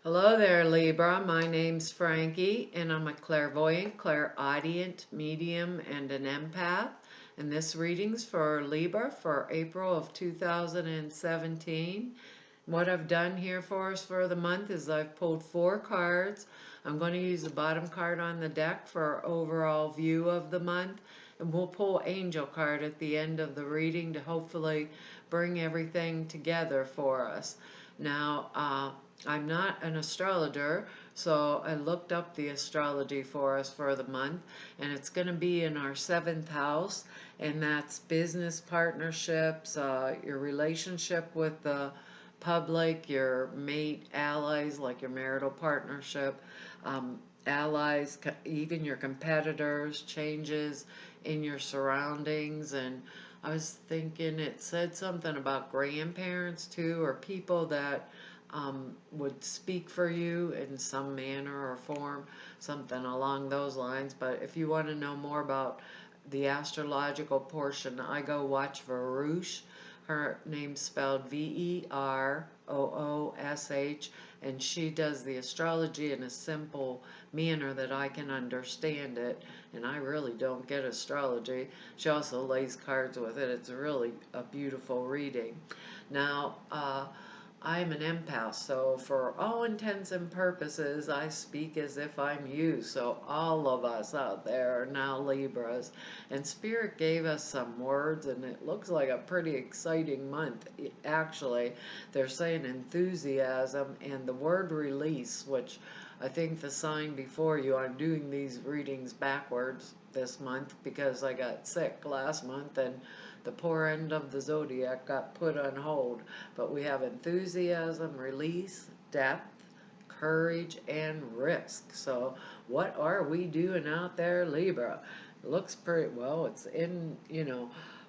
Hello there, Libra. My name's Frankie, and I'm a clairvoyant, clairaudient, medium, and an empath. And this reading's for Libra for April of 2017. What I've done here for us for the month is I've pulled 4 cards. I'm going to use the bottom card on the deck for our overall view of the month. And we'll pull Angel card at the end of the reading to hopefully bring everything together for us. Now, I'm not an astrologer, so I looked up the astrology for us for the month, and it's going to be in our 7th house, and that's business partnerships, your relationship with the public, your mate, allies, like your marital partnership, allies, even your competitors, changes in your surroundings. And I was thinking it said something about grandparents too, or people that would speak for you in some manner or form, something along those lines. But if you want to know more about the astrological portion, I go watch Verush. Her name's spelled Veroosh, and she does the astrology in a simple manner that I can understand it, and I really don't get astrology. She also lays cards with it. It's really a beautiful reading. Now, I'm an empath, so for all intents and purposes, I speak as if I'm you. So all of us out there are now Libras. And Spirit gave us some words, and it looks like a pretty exciting month. Actually, they're saying enthusiasm and the word release, which I think the sign before you, I'm doing these readings backwards this month because I got sick last month and the poor end of the zodiac got put on hold. But we have enthusiasm, release, depth, courage, and risk. So what are we doing out there, Libra? It looks pretty well. It's in,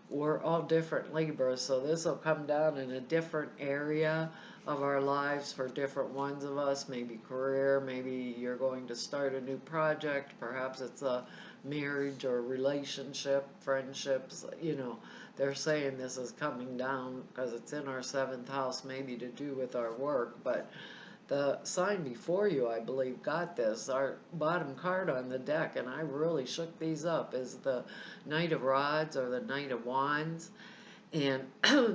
we're all different Libras, so this will come down in a different area of our lives for different ones of us. Maybe career, maybe you're going to start a new project, perhaps it's a marriage or relationship, friendships. They're saying this is coming down because it's in our 7th house, maybe to do with our work. But the sign before you, I believe, got this. Our bottom card on the deck, and I really shook these up, is the Knight of Rods or the Knight of Wands. And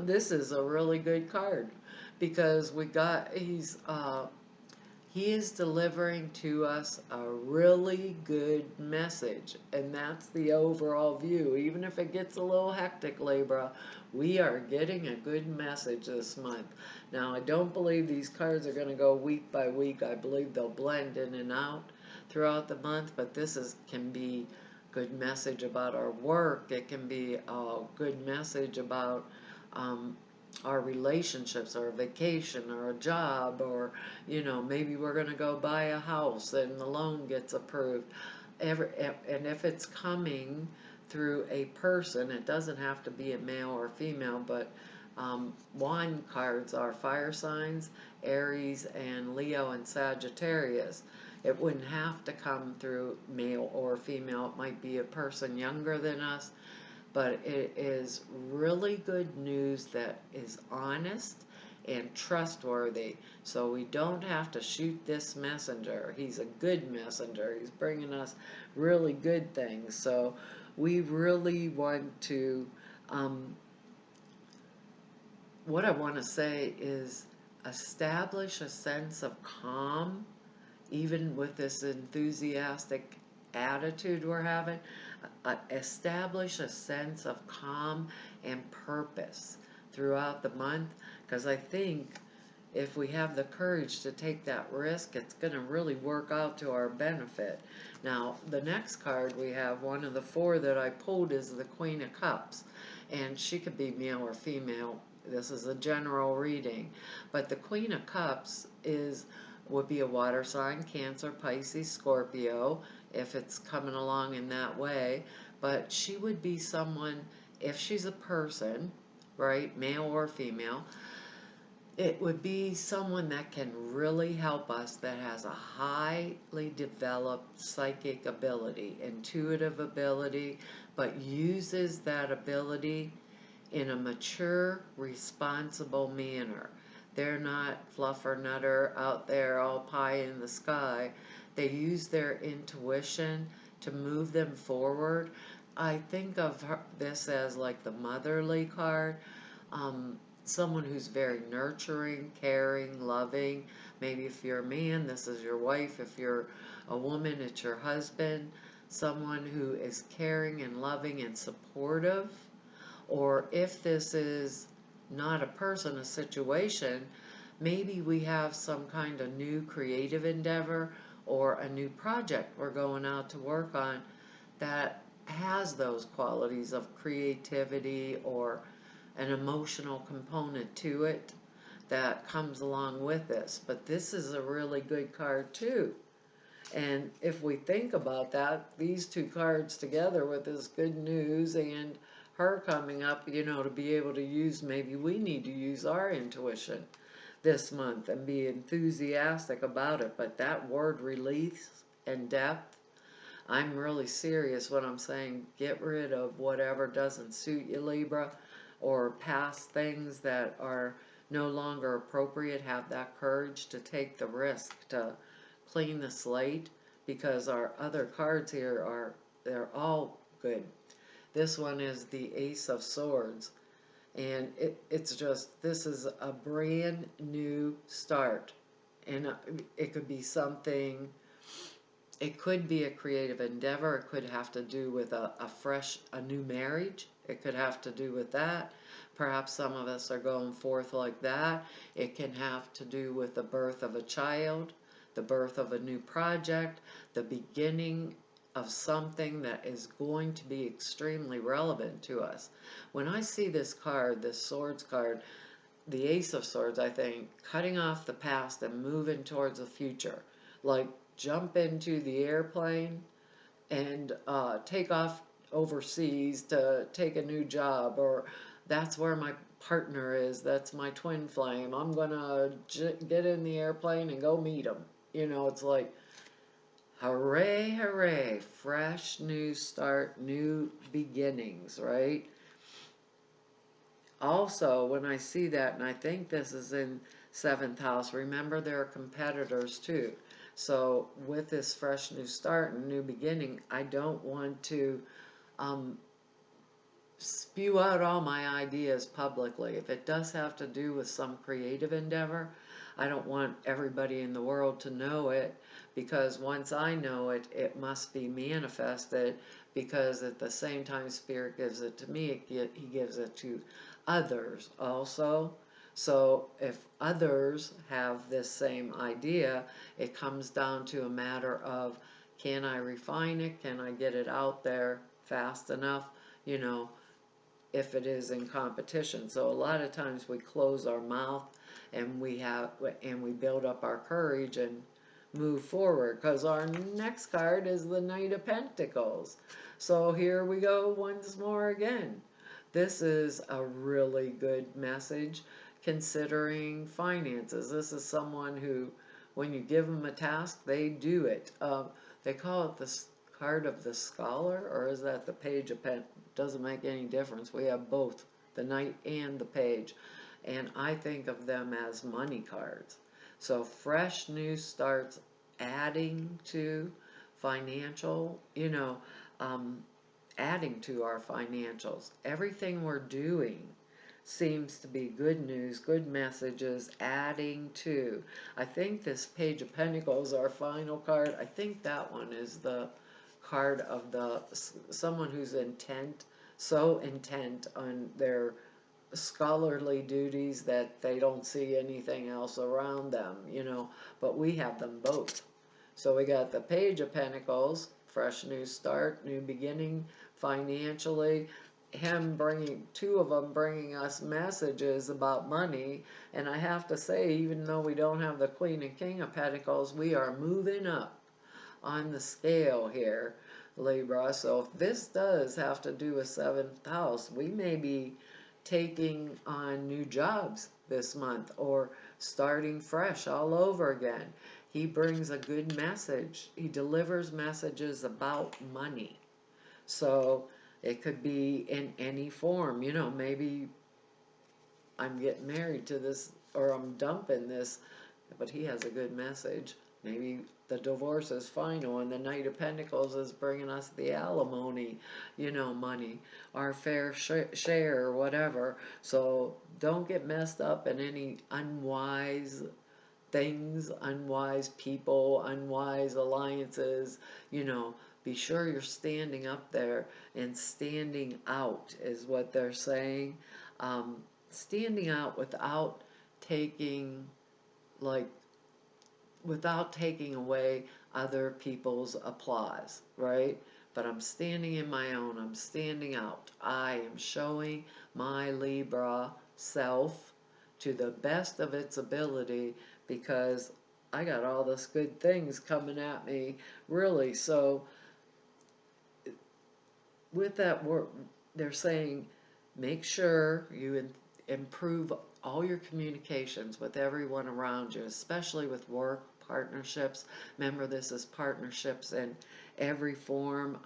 this is a really good card because he is delivering to us a really good message, and that's the overall view. Even if it gets a little hectic, Libra, we are getting a good message this month. Now, I don't believe these cards are going to go week by week. I believe they'll blend in and out throughout the month, but can be good message about our work. It can be a good message about our relationships or a vacation or a job, or maybe we're going to go buy a house and the loan gets approved. And if it's coming through a person, it doesn't have to be a male or female, but wand cards are fire signs, Aries and Leo and Sagittarius. It wouldn't have to come through male or female. It might be a person younger than us, but it is really good news that is honest and trustworthy. So we don't have to shoot this messenger. He's a good messenger. He's bringing us really good things. So we really want to, what I want to say is establish a sense of calm, even with this enthusiastic attitude we're having. Establish a sense of calm and purpose throughout the month, because I think if we have the courage to take that risk, it's going to really work out to our benefit. Now, the next card we have, one of the 4 that I pulled, is the Queen of Cups, and she could be male or female. This is a general reading, but the Queen of Cups would be a water sign, Cancer, Pisces, Scorpio, if it's coming along in that way. But she would be someone, if she's a person, right, male or female, it would be someone that can really help us, that has a highly developed psychic ability, intuitive ability, but uses that ability in a mature, responsible manner. They're not fluffer nutter out there all pie in the sky. They use their intuition to move them forward. I think of this as like the motherly card, someone who's very nurturing, caring, loving. Maybe if you're a man, this is your wife. If you're a woman, it's your husband. Someone who is caring and loving and supportive. Or if this is not a person, a situation, maybe we have some kind of new creative endeavor or a new project we're going out to work on that has those qualities of creativity or an emotional component to it that comes along with this. But this is a really good card too. And if we think about that, these two cards together with this good news and her coming up, to be able to use, maybe we need to use our intuition this month and be enthusiastic about it. But that word release and depth, I'm really serious when I'm saying get rid of whatever doesn't suit you, Libra, or past things that are no longer appropriate. Have that courage to take the risk to clean the slate, because our other cards here they're all good. This one is the Ace of Swords, and it's just, this is a brand new start. And it could be something, it could be a creative endeavor. It could have to do with a new marriage. It could have to do with that. Perhaps some of us are going forth like that. It can have to do with the birth of a child, the birth of a new project, the beginning of something that is going to be extremely relevant to us. When I see this card, this Swords card, the Ace of Swords, I think, cutting off the past and moving towards the future. Like, jump into the airplane and take off overseas to take a new job, or that's where my partner is, that's my twin flame. I'm gonna get in the airplane and go meet him. It's like, hooray, hooray, fresh new start, new beginnings, right? Also, when I see that, and I think this is in seventh house, remember there are competitors too. So with this fresh new start and new beginning, I don't want to um, spew out all my ideas publicly. If it does have to do with some creative endeavor, I don't want everybody in the world to know it, because once I know it, it must be manifested, because at the same time Spirit gives it to me, he gives it to others also. So if others have this same idea, it comes down to a matter of, can I refine it? Can I get it out there fast enough? You know, if it is in competition. So a lot of times we close our mouth and we build up our courage and move forward, because our next card is the Knight of Pentacles. So here we go once more again. This is a really good message considering finances. This is someone who, when you give them a task, they do it. They call it the card of the scholar, or is that the page of pen? Doesn't make any difference. We have both, the knight and the page. And I think of them as money cards. So fresh new starts, adding to financial, adding to our financials. Everything we're doing seems to be good news, good messages, adding to. I think this Page of Pentacles, our final card, I think that one is the card of someone who's so intent on their scholarly duties that they don't see anything else around them, but we have them both. So we got the Page of Pentacles, fresh new start, new beginning financially, two of them bringing us messages about money. And I have to say, even though we don't have the Queen and King of Pentacles, we are moving up on the scale here, Libra. So if this does have to do with seventh house, we may be taking on new jobs this month, or starting fresh all over again. He brings a good message. He delivers messages about money. So it could be in any form. Maybe I'm getting married to this or I'm dumping this, but he has a good message. Maybe the divorce is final and the Knight of Pentacles is bringing us the alimony, money, our fair share or whatever. So don't get messed up in any unwise things, unwise people, unwise alliances, you know, be sure you're standing up there and standing out is what they're saying. Um, Standing out taking, like, without taking away other people's applause, right? But I'm standing in my own, I'm standing out. I am showing my Libra self to the best of its ability because I got all this good things coming at me, really. So with that word, they're saying make sure you improve all your communications with everyone around you, especially with work, partnerships. Remember, this is partnerships in every form.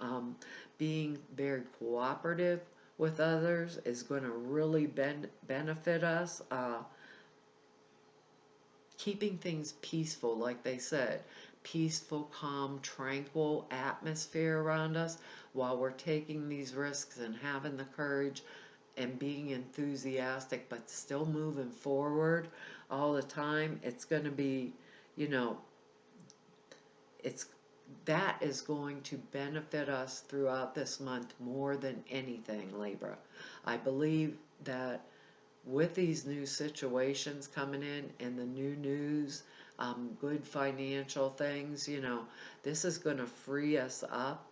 Being very cooperative with others is going to really benefit us. Keeping things peaceful, like they said, peaceful, calm, tranquil atmosphere around us while we're taking these risks and having the courage and being enthusiastic but still moving forward all the time. It's going to be, you know, it's that is going to benefit us throughout this month more than anything, Libra. I believe that with these new situations coming in and the new news, good financial things, this is going to free us up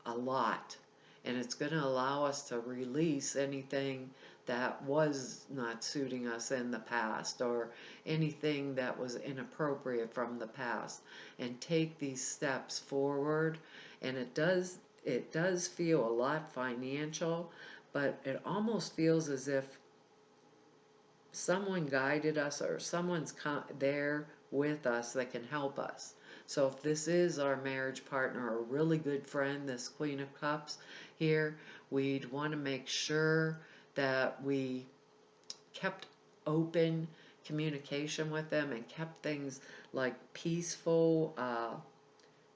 a lot. And it's going to allow us to release anything that was not suiting us in the past or anything that was inappropriate from the past and take these steps forward. And it does feel a lot financial, but it almost feels as if someone guided us or someone's there with us that can help us. So if this is our marriage partner or a really good friend, this Queen of Cups here, we'd want to make sure that we kept open communication with them and kept things like peaceful,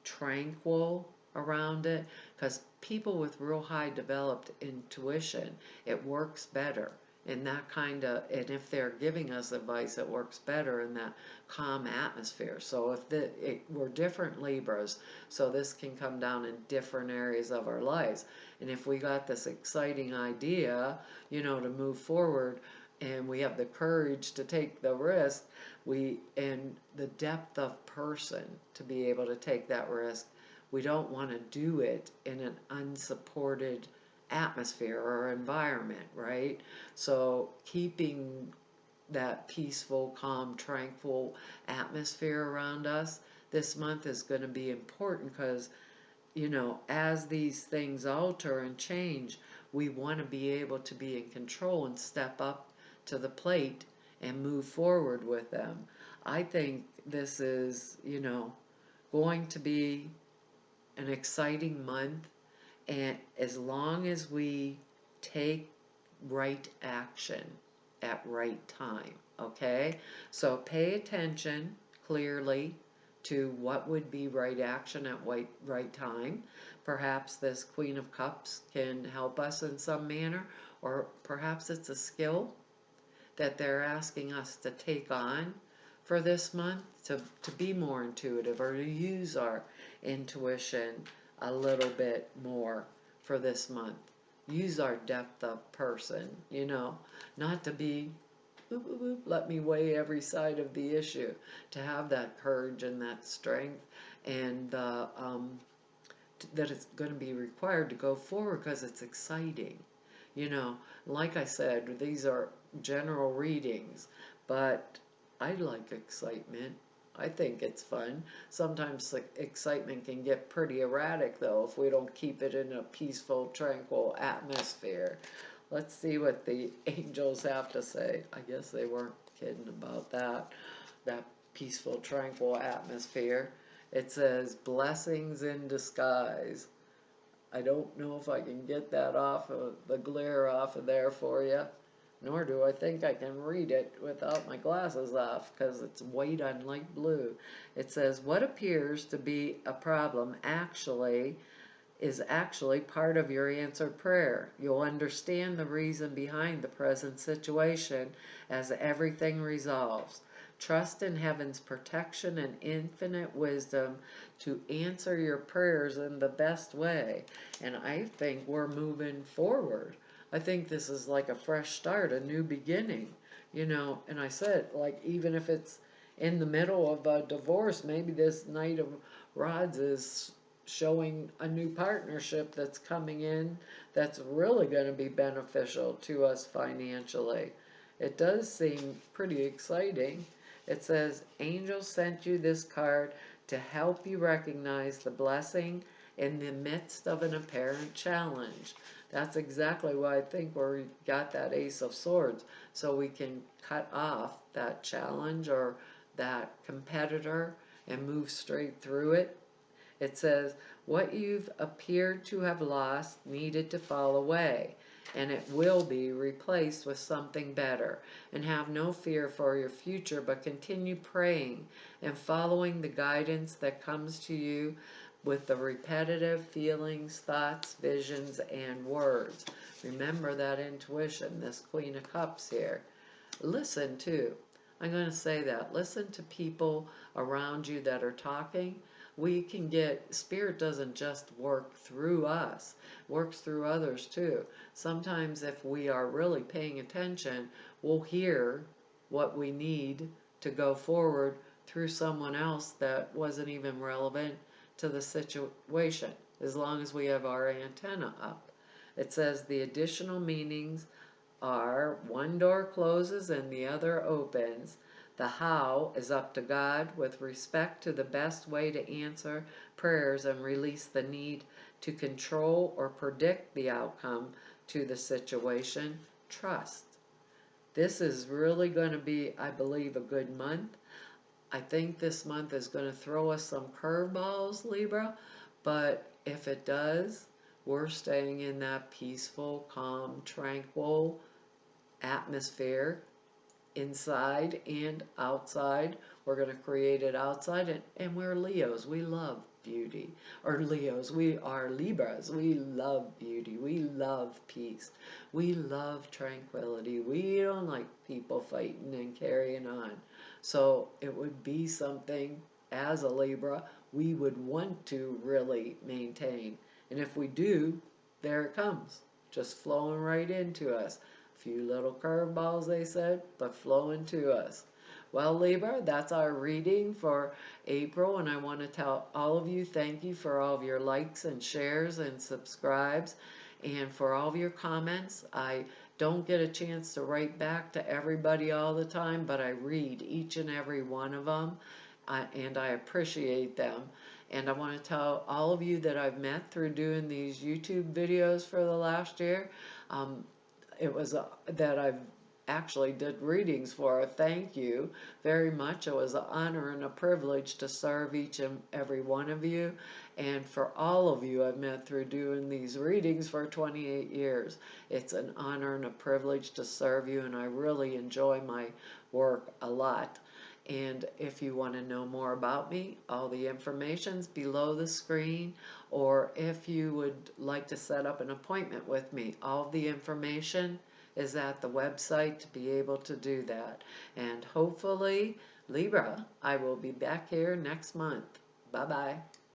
tranquil around it, because people with real high developed intuition, it works better in that kind of, and if they're giving us advice, it works better in that calm atmosphere. So if we're different Libras, so this can come down in different areas of our lives. And if we got this exciting idea, to move forward, and we have the courage to take the risk, and the depth of person to be able to take that risk, we don't want to do it in an unsupported atmosphere or environment, right? So keeping that peaceful, calm, tranquil atmosphere around us this month is going to be important because, as these things alter and change, we want to be able to be in control and step up to the plate and move forward with them. I think this is, going to be an exciting month, and as long as we take right action at right time, okay? So pay attention clearly to what would be right action at right time. Perhaps this Queen of Cups can help us in some manner, or perhaps it's a skill that they're asking us to take on for this month to be more intuitive or to use our intuition a little bit more for this month. Use our depth of person, not to be boop, boop, boop, let me weigh every side of the issue, to have that courage and that strength, and that it's going to be required to go forward because it's exciting. Like I said, these are general readings, but I like excitement. I think it's fun. Sometimes excitement can get pretty erratic, though, if we don't keep it in a peaceful, tranquil atmosphere. Let's see what the angels have to say. I guess they weren't kidding about that peaceful, tranquil atmosphere. It says, blessings in disguise. I don't know if I can get that off of the glare off of there for you. nor do I think I can read it without my glasses off because it's white on light blue. It says, what appears to be a problem is actually part of your answered prayer. You'll understand the reason behind the present situation as everything resolves. Trust in heaven's protection and infinite wisdom to answer your prayers in the best way. And I think we're moving forward. I think this is like a fresh start, a new beginning, and I said, like, even if it's in the middle of a divorce, maybe this Knight of Rods is showing a new partnership that's coming in that's really going to be beneficial to us financially. It does seem pretty exciting. It says, Angel sent you this card to help you recognize the blessing in the midst of an apparent challenge. That's exactly why I think we got that Ace of Swords, so we can cut off that challenge or that competitor and move straight through it. It says, what you've appeared to have lost needed to fall away, and it will be replaced with something better. And have no fear for your future, but continue praying and following the guidance that comes to you with the repetitive feelings, thoughts, visions, and words. Remember that intuition, this Queen of Cups here. Listen too. I'm going to say that. Listen to people around you that are talking. We can get, spirit doesn't just work through us, works through others too. Sometimes if we are really paying attention, we'll hear what we need to go forward through someone else that wasn't even relevant to the situation, as long as we have our antenna up. It says the additional meanings are one door closes and the other opens. The how is up to God with respect to the best way to answer prayers and release the need to control or predict the outcome to the situation. Trust. This is really going to be, I believe, a good month. I think this month is going to throw us some curveballs, Libra, but if it does, we're staying in that peaceful, calm, tranquil atmosphere inside and outside. We're going to create it outside, and we're Leos. We love beauty. Or Leos, we are Libras. We love beauty. We love peace. We love tranquility. We don't like people fighting and carrying on. So it would be something, as a Libra, we would want to really maintain. And if we do, there it comes, just flowing right into us. Few little curveballs, they said, but flowing to us. Well, Libra, that's our reading for April, and I want to tell all of you thank you for all of your likes and shares and subscribes, and for all of your comments. I don't get a chance to write back to everybody all the time, but I read each and every one of them, and I appreciate them. And I want to tell all of you that I've met through doing these YouTube videos for the last year, it was that I've actually did readings for. Thank you very much. It was an honor and a privilege to serve each and every one of you, and for all of you I've met through doing these readings for 28 years. It's an honor and a privilege to serve you, and I really enjoy my work a lot. And if you want to know more about me, all the information's below the screen, or if you would like to set up an appointment with me, all the information is at the website to be able to do that. And hopefully, Libra, I will be back here next month. Bye-bye.